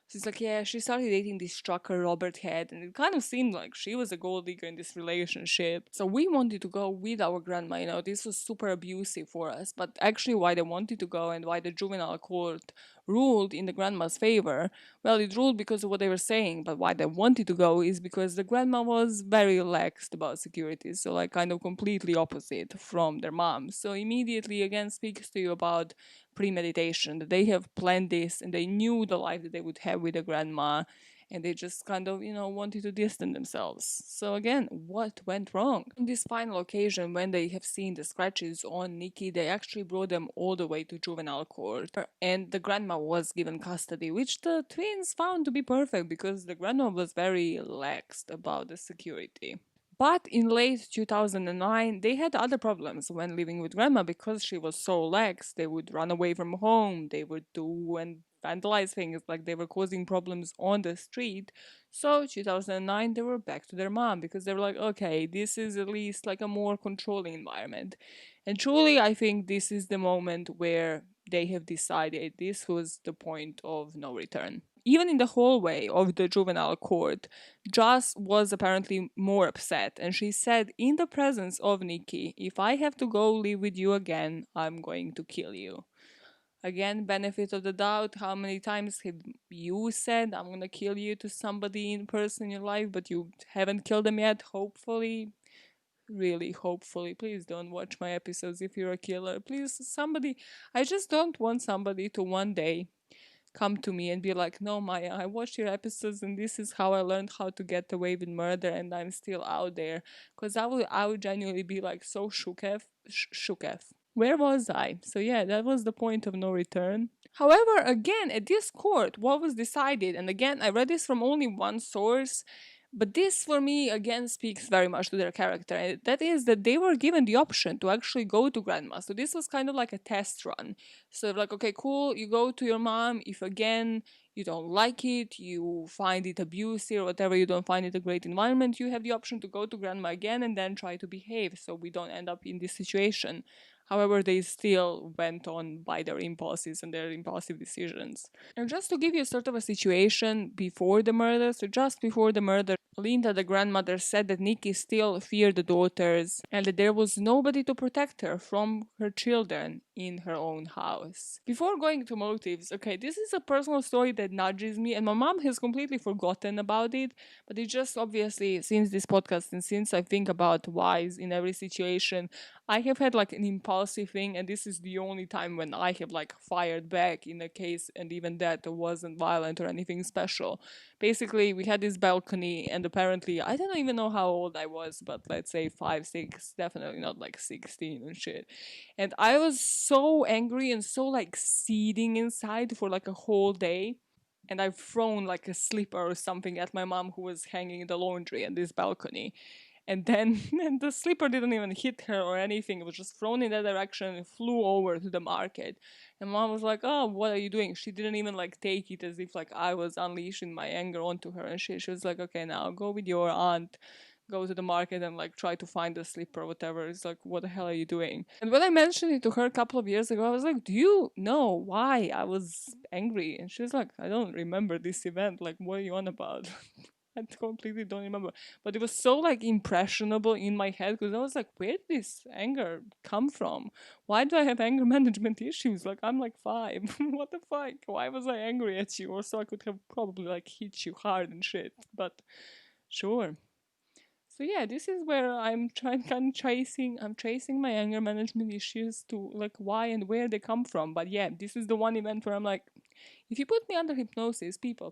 So it's like, yeah, she started dating this trucker, Robert Head, and it kind of seemed like she was a gold digger in this relationship. So we wanted to go with our grandma, you know, this was super abusive for us. But actually, why they wanted to go and why the juvenile court ruled in the grandma's favor, well, it ruled because of what they were saying, but why they wanted to go is because the grandma was very laxed about security, so like kind of completely opposite from their mom. So immediately again speaks to you about premeditation, that they have planned this and they knew the life that they would have with the grandma, and they just kind of, wanted to distance themselves. So again, what went wrong? On this final occasion, when they have seen the scratches on Nikki, they actually brought them all the way to juvenile court, and the grandma was given custody, which the twins found to be perfect because the grandma was very lax about the security. But in late 2009, they had other problems when living with grandma because she was so lax. They would run away from home, they would do and vandalize things, like they were causing problems on the street. So 2009, they were back to their mom because they were like, okay, this is at least like a more controlling environment. And truly, I think this is the moment where they have decided this was the point of no return. Even in the hallway of the juvenile court, Jas was apparently more upset, and she said in the presence of Nikki, if I have to go live with you again, I'm going to kill you. Again, benefit of the doubt, how many times have you said, I'm gonna kill you to somebody in person in your life, but you haven't killed them yet? Hopefully, really, hopefully, please don't watch my episodes if you're a killer. Please, somebody, I just don't want somebody to one day come to me and be like, no, Maya, I watched your episodes and this is how I learned how to get away with murder and I'm still out there. Because I would genuinely be like so shooketh. Where was I? So yeah, that was the point of no return. However, again, at this court, what was decided, and again, I read this from only one source, but this for me again speaks very much to their character. And that is that they were given the option to actually go to grandma. So this was kind of like a test run. So like, okay, cool, you go to your mom. If again you don't like it, you find it abusive or whatever, you don't find it a great environment, you have the option to go to grandma again and then try to behave so we don't end up in this situation. However, they still went on by their impulses and their impulsive decisions. And just to give you sort of a situation before the murder, so just before the murder, Linda, the grandmother, said that Nikki still feared the daughters and that there was nobody to protect her from her children in her own house. Before going to motives, okay, this is a personal story that nudges me, and my mom has completely forgotten about it, but it just obviously, since this podcast and since I think about whys in every situation, I have had like an impulsive thing, and this is the only time when I have like fired back in a case, and even that wasn't violent or anything special. Basically, we had this balcony, and apparently, I don't even know how old I was, but let's say 5, 6, definitely not like 16 and shit. And I was so angry and so like seething inside for like a whole day. And I've thrown like a slipper or something at my mom who was hanging in the laundry at this balcony. And then and the slipper didn't even hit her or anything. It was just thrown in that direction and flew over to the market. And mom was like, oh, what are you doing? She didn't even like take it as if like I was unleashing my anger onto her. And she was like, okay, now go with your aunt, go to the market and like try to find the slipper or whatever. It's like, what the hell are you doing? And when I mentioned it to her a couple of years ago, I was like, do you know why I was angry? And she was like, I don't remember this event. Like, what are you on about? I completely don't remember. But it was so like impressionable in my head because I was like, where did this anger come from? Why do I have anger management issues? Like, I'm like 5. What the fuck? Why was I angry at you? Or so I could have probably like hit you hard and shit. But sure. So yeah, this is where I'm chasing my anger management issues to like why and where they come from. But yeah, this is the one event where I'm like, if you put me under hypnosis, people,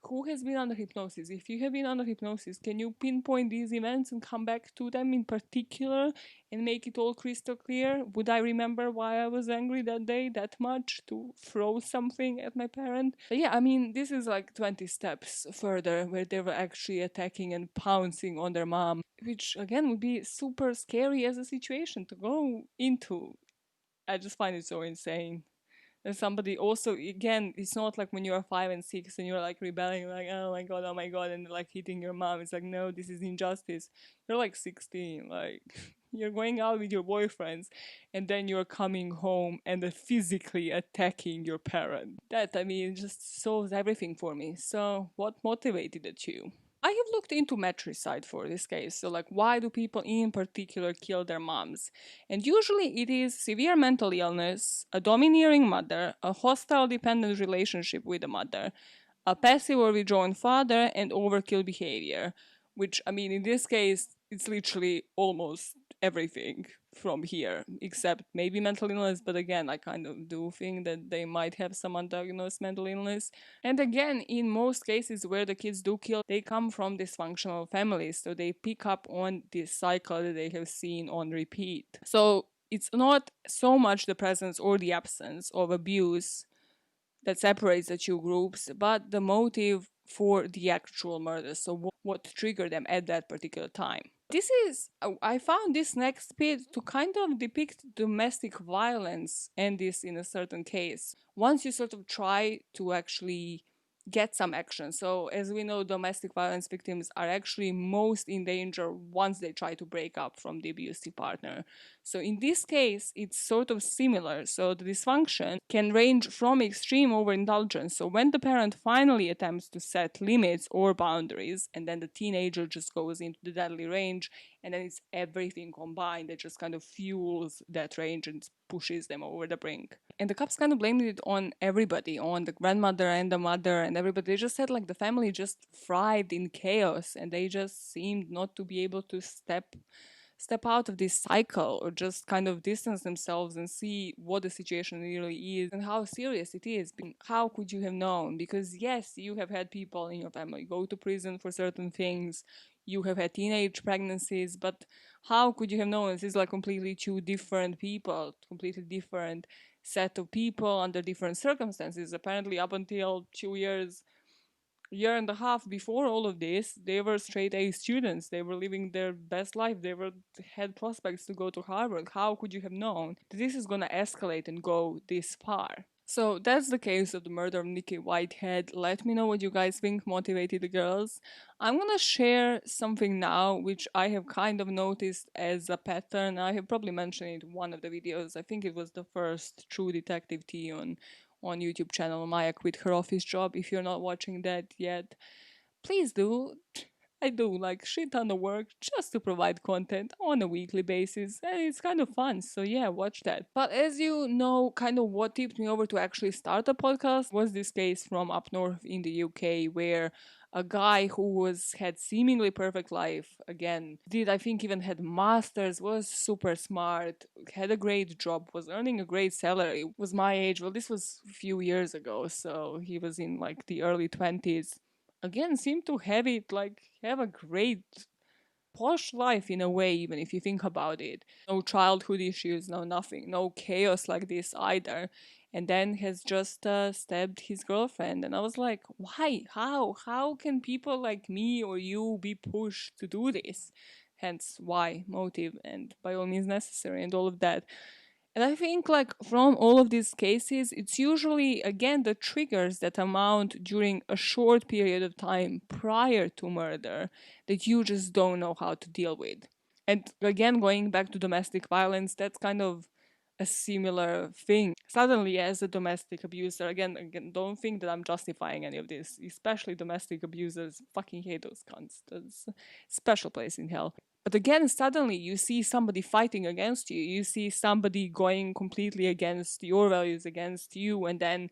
who has been under hypnosis? If you have been under hypnosis, can you pinpoint these events and come back to them in particular and make it all crystal clear? Would I remember why I was angry that day that much to throw something at my parent? But yeah, I mean, this is like 20 steps further where they were actually attacking and pouncing on their mom, which again would be super scary as a situation to go into. I just find it so insane. And somebody also, again, it's not like when you're 5 and 6 and you're like rebelling, like, oh my god, and like hitting your mom. It's like, no, this is injustice. You're like 16, like, you're going out with your boyfriends, and then you're coming home and physically attacking your parent. That, I mean, just solves everything for me. So, what motivated the two? I have looked into matricide for this case, so like why do people in particular kill their moms? And usually it is severe mental illness, a domineering mother, a hostile dependent relationship with the mother, a passive or withdrawn father, and overkill behavior. Which, I mean, in this case, it's literally almost everything from here, except maybe mental illness. But again, I kind of do think that they might have some undiagnosed mental illness. And again, in most cases where the kids do kill, they come from dysfunctional families. So they pick up on this cycle that they have seen on repeat. So it's not so much the presence or the absence of abuse that separates the two groups, but the motive for the actual murder. So what triggered them at that particular time. This is, I found this next bit to kind of depict domestic violence and this in a certain case. Once you sort of try to actually get some action. So as we know, domestic violence victims are actually most in danger once they try to break up from the abusive partner. So in this case, it's sort of similar. So the dysfunction can range from extreme overindulgence. So when the parent finally attempts to set limits or boundaries, and then the teenager just goes into the deadly range, and then it's everything combined that just kind of fuels that range and pushes them over the brink. And the cops kind of blamed it on everybody, on the grandmother and the mother and everybody. They just said like the family just thrived in chaos and they just seemed not to be able to step out of this cycle or just kind of distance themselves and see what the situation really is and how serious it is. How could you have known? Because yes, you have had people in your family go to prison for certain things. You have had teenage pregnancies, but how could you have known? This is like completely two different people, completely different set of people under different circumstances. Apparently, up until 2 years, year and a half before all of this, they were straight A students. They were living their best life. They had prospects to go to Harvard. How could you have known that this is gonna escalate and go this far? So that's the case of the murder of Nikki Whitehead. Let me know what you guys think motivated the girls. I'm gonna share something now which I have kind of noticed as a pattern. I have probably mentioned it in one of the videos. I think it was the first True Detective tea on YouTube channel. Maya quit her office job. If you're not watching that yet, please do. I do like shit ton of work just to provide content on a weekly basis, and it's kind of fun. So yeah, watch that. But as you know, kind of what tipped me over to actually start a podcast was this case from up north in the UK where a guy who had seemingly perfect life, again, did I think even had masters, was super smart, had a great job, was earning a great salary, was my age. Well, this was a few years ago, so he was in like the early 20s. Again, seemed to have a great posh life in a way, even if you think about it. No childhood issues, no nothing, no chaos like this either. And then has just stabbed his girlfriend. And I was like, why? How can people like me or you be pushed to do this? Hence, why, motive, and by all means necessary, and all of that. And I think, like, from all of these cases, it's usually, again, the triggers that amount during a short period of time prior to murder that you just don't know how to deal with. And again, going back to domestic violence, that's kind of a similar thing. Suddenly, as a domestic abuser, again, don't think that I'm justifying any of this, especially domestic abusers. Fucking hate those cunts. That's a special place in hell. But again, suddenly you see somebody fighting against you. You see somebody going completely against your values, against you, and then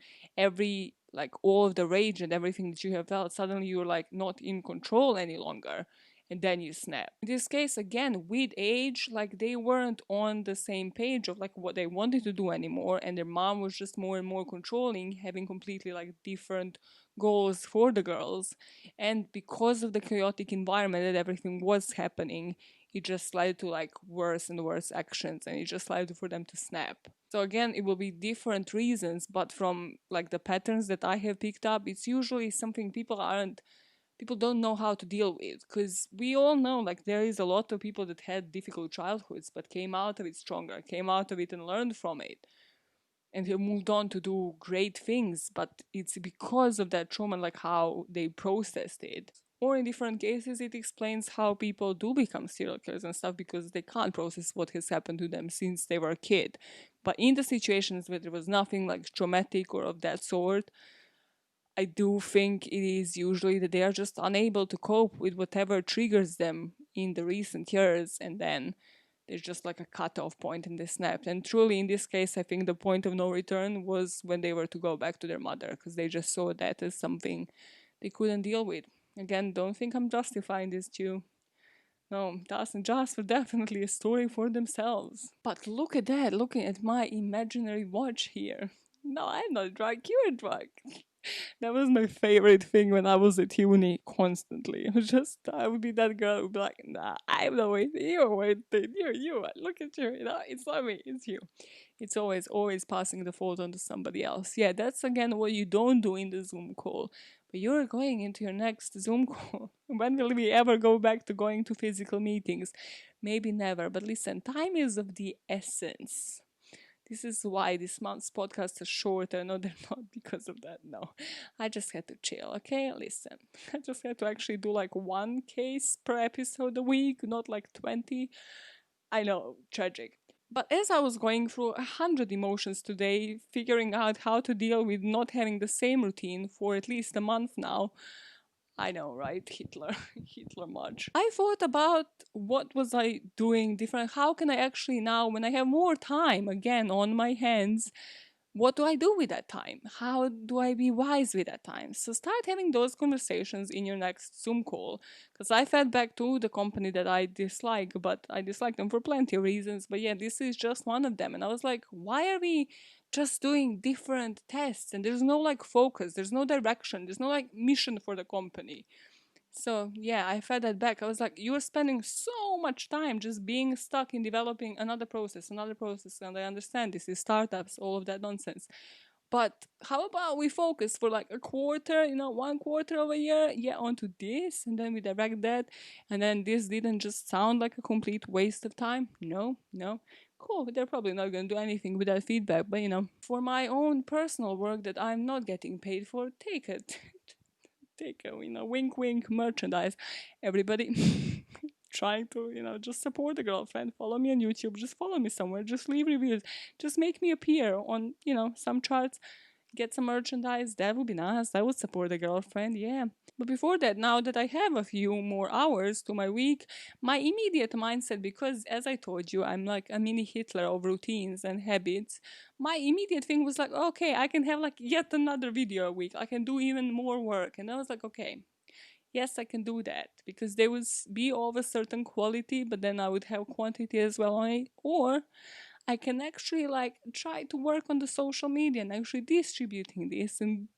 all of the rage and everything that you have felt, suddenly you're like not in control any longer. And then you snap. In this case, again, with age, like they weren't on the same page of like what they wanted to do anymore, and their mom was just more and more controlling, having completely like different goals for the girls. And because of the chaotic environment that everything was happening, it just led to like worse and worse actions, and it just led for them to snap. So again, it will be different reasons, but from like the patterns that I have picked up, it's usually something people don't know how to deal with, because we all know like there is a lot of people that had difficult childhoods but came out of it stronger, came out of it and learned from it, and have moved on to do great things. But it's because of that trauma, like how they processed it. Or in different cases, it explains how people do become serial killers and stuff, because they can't process what has happened to them since they were a kid. But in the situations where there was nothing like traumatic or of that sort, I do think it is usually that they are just unable to cope with whatever triggers them in the recent years, and then there's just like a cutoff point and they snapped. And truly, in this case, I think the point of no return was when they were to go back to their mother, because they just saw that as something they couldn't deal with. Again, don't think I'm justifying this too. No, Tas and Jas were definitely a story for themselves. But look at that, looking at my imaginary watch here. No, I'm not drunk, you're drunk. That was my favorite thing when I was at uni constantly. It was just, I would be that girl who would be like, nah, I'm not waiting, you're waiting, you, look at you, it's not me, it's you. It's always passing the fault onto somebody else. Yeah, that's again what you don't do in the Zoom call. But you're going into your next Zoom call. When will we ever go back to going to physical meetings? Maybe never. But listen, time is of the essence. This is why this month's podcast is shorter. No, they're not because of that. No, I just had to chill. Okay, listen. I just had to actually do like one case per episode a week, not like 20. I know, tragic. But as I was going through 100 emotions today, figuring out how to deal with not having the same routine for at least a month now, I know, right? Hitler, Hitler much. I thought about what was I doing different. How can I actually now, when I have more time again on my hands, what do I do with that time? How do I be wise with that time? So start having those conversations in your next Zoom call. Because I fed back to the company that I dislike, but I dislike them for plenty of reasons. But yeah, this is just one of them. And I was like, why are we just doing different tests? And there's no like focus, there's no direction, there's no like mission for the company. So yeah, I fed that back. I was like, you're spending so much time just being stuck in developing another process, and I understand this is startups, all of that nonsense. But how about we focus for like a quarter, 1/4 of a year, yeah, onto this, and then we direct that, and then this didn't just sound like a complete waste of time. No, no. Cool, they're probably not going to do anything with that feedback, but for my own personal work that I'm not getting paid for, take it. Take a wink wink merchandise, everybody. Trying to just support the girlfriend, follow me on YouTube, just follow me somewhere, just leave reviews, just make me appear on some charts, get some merchandise. That would be nice. I would support the girlfriend, yeah. But before that, now that I have a few more hours to my week, my immediate mindset, because as I told you, I'm like a mini Hitler of routines and habits, my immediate thing was like, okay, I can have like yet another video a week. I can do even more work. And I was like, okay, yes, I can do that, because they would be of a certain quality, but then I would have quantity as well on it. Or I can actually like try to work on the social media and actually distributing this and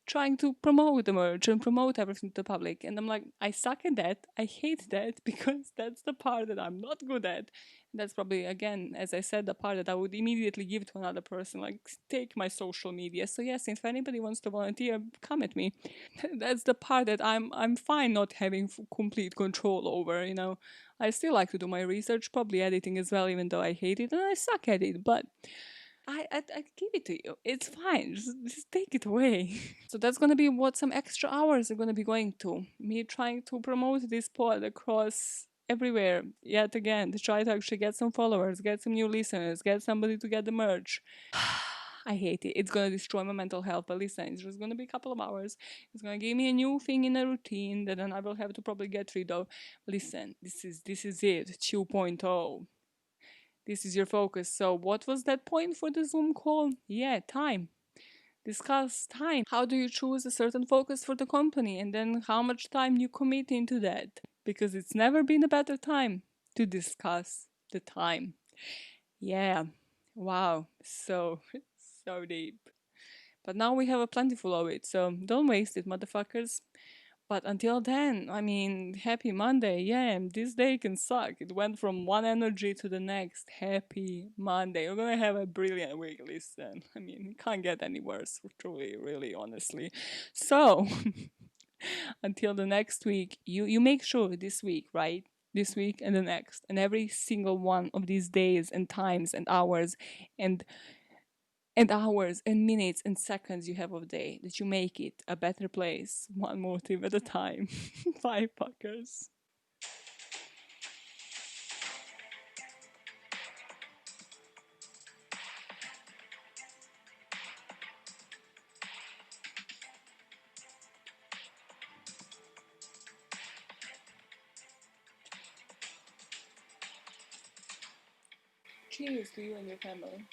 trying to promote the merch and promote everything to the public. And I'm like, I suck at that. I hate that, because that's the part that I'm not good at. And that's probably, again, as I said, the part that I would immediately give to another person, like take my social media. So yes, if anybody wants to volunteer, come at me. That's the part that I'm fine not having complete control over, I still like to do my research, probably editing as well, even though I hate it and I suck at it, but I give it to you. It's fine. Just take it away. So that's gonna be what some extra hours are gonna be going to. Me trying to promote this pod across everywhere yet again, to try to actually get some followers, get some new listeners, get somebody to get the merch. I hate it. It's gonna destroy my mental health. But listen, it's just gonna be a couple of hours. It's gonna give me a new thing in a routine that then I will have to probably get rid of. Listen, this is it. 2.0. This is your focus. So what was that point for the Zoom call? Yeah, time. Discuss time. How do you choose a certain focus for the company, and then how much time you commit into that? Because it's never been a better time to discuss the time. Yeah. Wow. So so deep. But now we have a plentiful of it, so don't waste it, motherfuckers. But until then, I mean, happy Monday. Yeah, this day can suck. It went from one energy to the next. Happy Monday. You're gonna have a brilliant week, listen. I mean, it can't get any worse, truly, really, honestly. So, until the next week, you make sure this week, right? This week and the next, and every single one of these days and times and hours and hours and minutes and seconds you have of day, that you make it a better place, one motive at a time. Bye, fuckers. Cheers to you and your family.